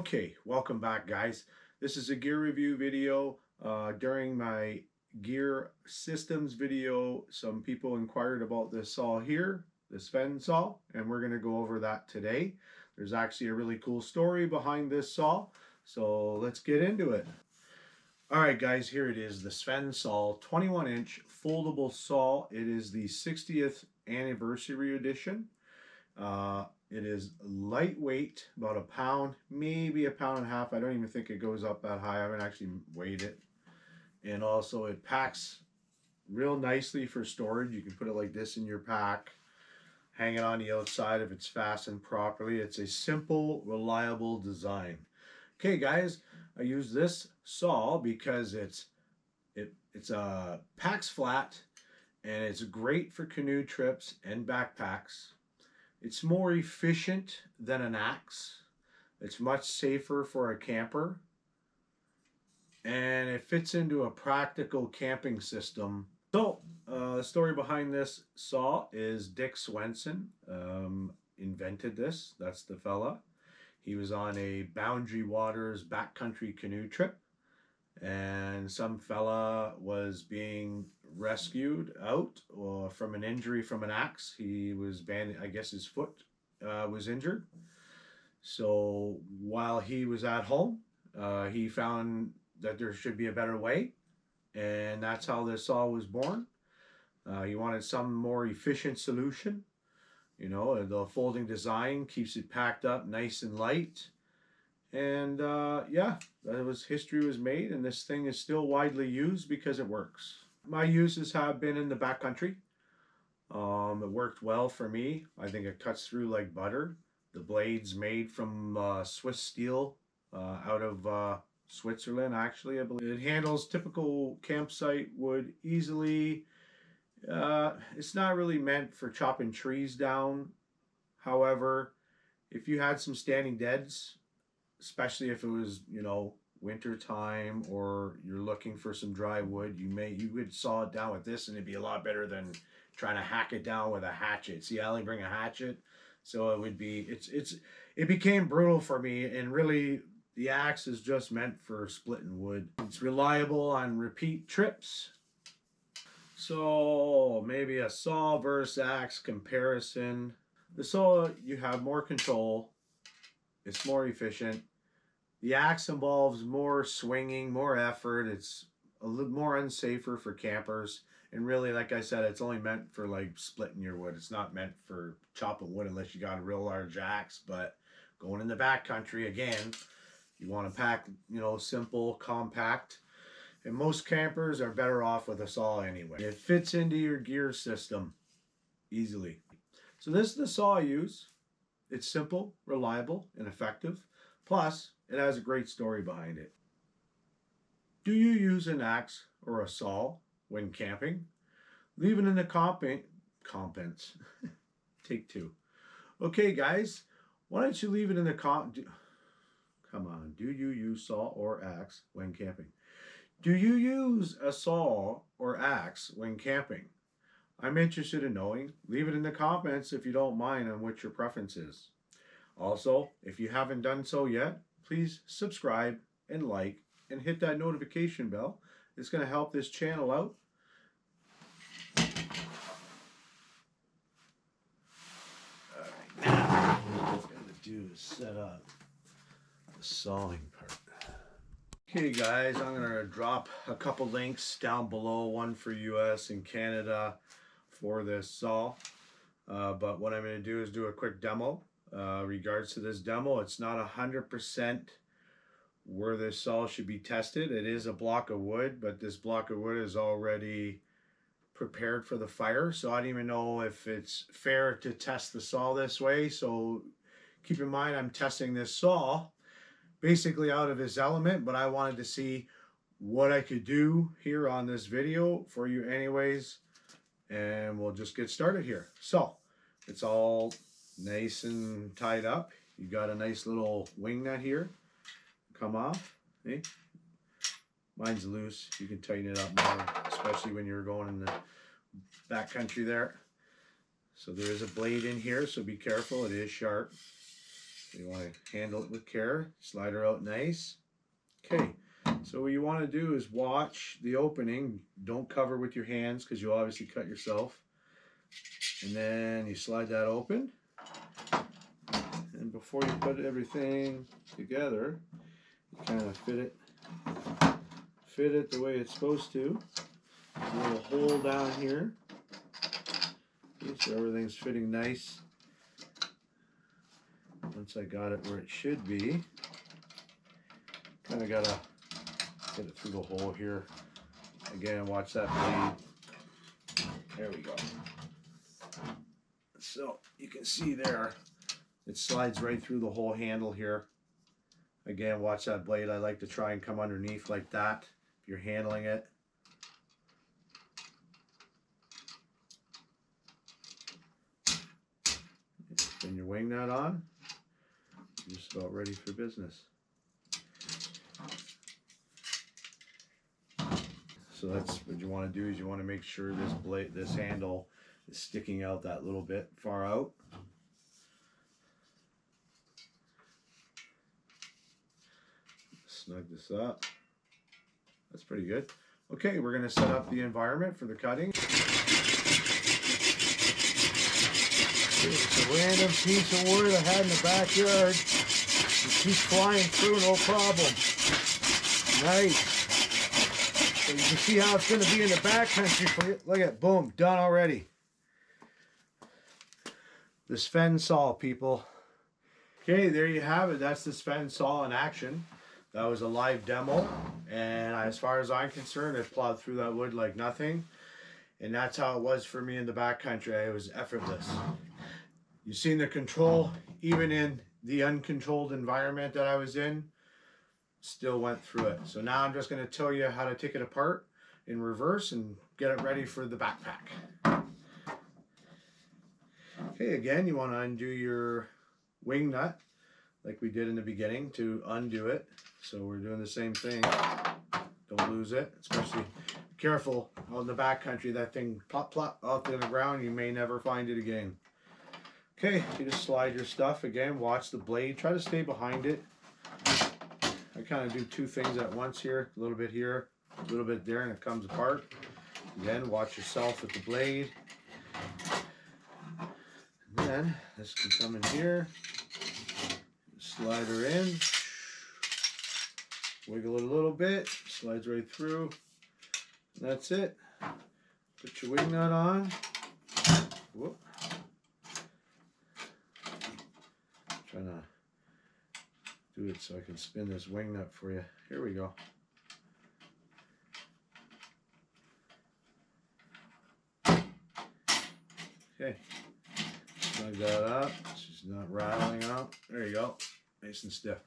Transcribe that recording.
Okay, welcome back, guys. This is a gear review video. During my gear systems video, some people inquired about this saw here, the Sven Saw, and we're going to go over that today. There's actually a really cool story behind this saw, so let's get into it. All right, guys, here it is, the Sven Saw 21-inch foldable saw. It is the 60th anniversary edition. It is lightweight, about a pound, maybe a pound and a half. I don't even think it goes up that high. I haven't actually weighed it. And also it packs real nicely for storage. You can put it like this in your pack, hang it on the outside if it's fastened properly. It's a simple, reliable design. Okay, guys, I use this saw because it's packs flat, and it's great for canoe trips and backpacks. It's more efficient than an axe. It's much safer for a camper. And it fits into a practical camping system. So, the story behind this saw is Dick Swenson invented this. That's the fella. He was on a Boundary Waters backcountry canoe trip, and some fella was being rescued out from an injury from an axe. He was I guess his foot was injured. So while he was at home, he found that there should be a better way, and that's how this saw was born. He wanted some more efficient solution. You know, the folding design keeps it packed up nice and light. And yeah, history was made, and this thing is still widely used because it works. My uses have been in the backcountry. It worked well for me. I think it cuts through like butter. The blade's made from Swiss steel out of Switzerland, actually, I believe. It handles typical campsite wood easily. It's not really meant for chopping trees down. However, if you had some standing deads, especially if it was, you know, winter time, or you're looking for some dry wood, you would saw it down with this, and it'd be a lot better than trying to hack it down with a hatchet. See, I only bring a hatchet, so it would be it became brutal for me, and really the axe is just meant for splitting wood. It's reliable on repeat trips. So maybe a saw versus axe comparison. The saw, you have more control. It's more efficient. The axe involves more swinging, more effort. It's a little more unsafer for campers. And really, like I said, it's only meant for like splitting your wood. It's not meant for chopping wood unless you got a real large axe. But going in the backcountry, again, you want to pack, you know, simple, compact. And most campers are better off with a saw anyway. It fits into your gear system easily. So this is the saw I use. It's simple, reliable, and effective. Plus, it has a great story behind it. Do you use an axe or a saw when camping? Leave it in the comments. Take two. Okay, guys, why don't you leave it in the Come on, do you use saw or axe when camping? Do you use a saw or axe when camping? I'm interested in knowing. Leave it in the comments if you don't mind on what your preference is. Also, if you haven't done so yet, please subscribe and like and hit that notification bell. It's going to help this channel out. Alright, now what I'm going to do is set up the sawing part. Okay, guys, I'm going to drop a couple links down below, one for US and Canada for this saw. But what I'm going to do is do a quick demo. Regards to this demo, it's not 100% where this saw should be tested. It is a block of wood, but this block of wood is already prepared for the fire, so I don't even know if it's fair to test the saw this way. So keep in mind, I'm testing this saw basically out of his element, but I wanted to see what I could do here on this video for you anyways, and we'll just get started here. So it's all nice and tied up. You got a nice little wing nut here. Come off. See? Mine's loose. You can tighten it up more, especially when you're going in the backcountry there. So there is a blade in here, so be careful. It is sharp. So you want to handle it with care. Slide her out nice. Okay, so what you want to do is watch the opening. Don't cover with your hands because you'll obviously cut yourself. And then you slide that open. And before you put everything together, you kind of fit it the way it's supposed to. There's a little hole down here. Okay, so everything's fitting nice. Once I got it where it should be, kind of gotta get it through the hole here. Again, watch that blade. There we go. So you can see there, it slides right through the whole handle here. Again, watch that blade. I like to try and come underneath like that if you're handling it. Spin your wing nut on. You're just about ready for business. So that's what you want to do, is you want to make sure this handle is sticking out that little bit far out. Snug this up. That's pretty good. Okay, we're going to set up the environment for the cutting. It's a random piece of wood I had in the backyard. It keeps flying through, no problem. Nice. So you can see how it's going to be in the backcountry for you. Look at, boom, done already. The Sven Saw, people. Okay, there you have it. That's the Sven Saw in action. That was a live demo, and as far as I'm concerned, it plowed through that wood like nothing. And that's how it was for me in the backcountry. It was effortless. You've seen the control, even in the uncontrolled environment that I was in, still went through it. So now I'm just going to tell you how to take it apart in reverse and get it ready for the backpack. Okay, again, you want to undo your wing nut like we did in the beginning to undo it. So we're doing the same thing. Don't lose it, especially be careful out in the backcountry. That thing plop plop out to the ground, you may never find it again. Okay, you just slide your stuff again. Watch the blade. Try to stay behind it. I kind of do two things at once here. A little bit here, a little bit there, and it comes apart. Again, watch yourself with the blade. And then this can come in here. Slide her in. Wiggle it a little bit. Slides right through. And that's it. Put your wing nut on. Whoop. Trying to do it so I can spin this wing nut for you. Here we go. Okay. Snug that up. She's not rattling out. There you go. Nice and stiff.